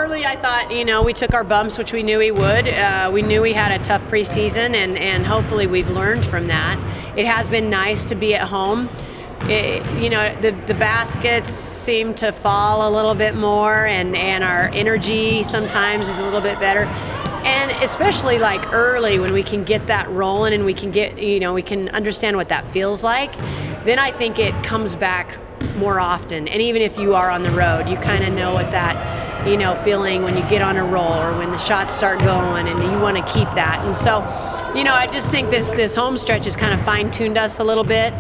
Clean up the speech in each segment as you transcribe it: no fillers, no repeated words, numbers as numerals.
early I thought, we took our bumps, which we knew we would. We knew we had a tough preseason, and hopefully we've learned from that. It has been nice to be at home. The baskets seem to fall a little bit more, and our energy sometimes is a little bit better. And especially like early when we can get that rolling and we can get, we can understand what that feels like, then I think it comes back more often. And even if you are on the road, you kind of know what that, feeling when you get on a roll or when the shots start going, and you want to keep that. And so, I just think this home stretch has kind of fine-tuned us a little bit.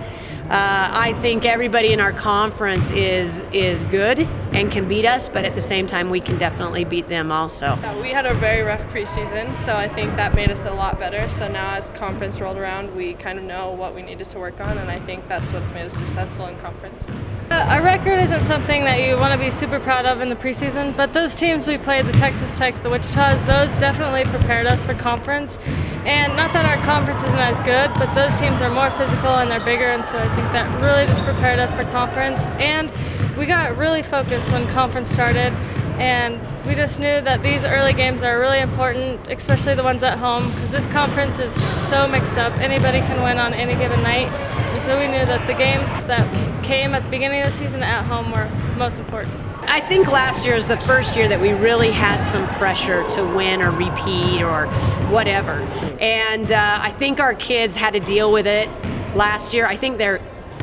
I think everybody in our conference is good and can beat us, but at the same time, we can definitely beat them also. Yeah, we had a very rough preseason, so I think that made us a lot better. So now as conference rolled around, we kind of know what we needed to work on, and I think that's what's made us successful in conference. Our record isn't something that you want to be super proud of in the preseason, but those teams we played, the Texas Techs, the Wichitas, those definitely prepared us for conference. And not that our conference isn't as good, but those teams are more physical and they're bigger, and so I think that really just prepared us for conference. And we got really focused when conference started, and we just knew that these early games are really important, especially the ones at home, because this conference is so mixed up. Anybody can win on any given night, and so we knew that the games that came at the beginning of the season at home were most important. I think last year is the first year that we really had some pressure to win or repeat or whatever. And I think our kids had to deal with it last year. I think they're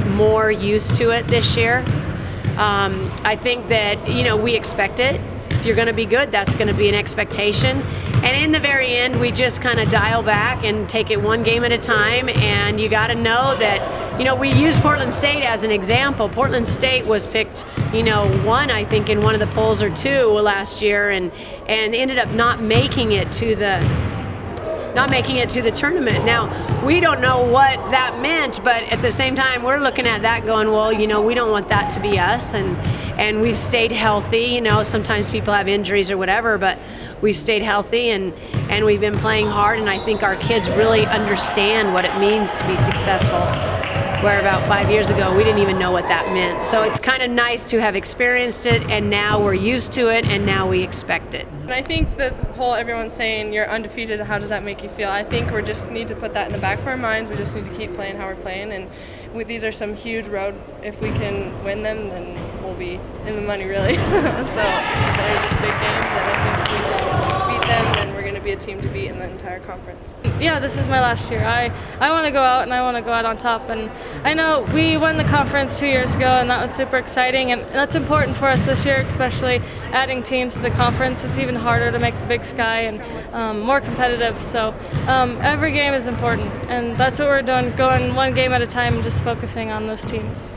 more used to it this year. I think that, we expect it. If you're going to be good, that's going to be an expectation. And in the very end, we just kind of dial back and take it one game at a time. And you got to know that, we use Portland State as an example. Portland State was picked, one, I think, in one of the polls or two last year, and ended up not making it to the tournament. Now, we don't know what that meant, but at the same time, we're looking at that going, well, we don't want that to be us, and we've stayed healthy. Sometimes people have injuries or whatever, but we've stayed healthy, and we've been playing hard, and I think our kids really understand what it means to be successful, where about 5 years ago, we didn't even know what that meant. So it's kind of nice to have experienced it, and now we're used to it, and now we expect it. And I think the whole everyone's saying you're undefeated, how does that make you feel? I think we just need to put that in the back of our minds. We just need to keep playing how we're playing, and these are some huge road. If we can win them, then we'll be in the money, really. So they're just big games, and I think if we can beat them, then we're going to be a team to beat in the entire conference. Yeah, this is my last year. I want to go out, and I want to go out on top. And I know we won the conference 2 years ago, and that was super exciting. And that's important for us this year, especially adding teams to the conference. It's even harder to make the Big Sky and more competitive. So every game is important, and that's what we're doing, going one game at a time and just focusing on those teams.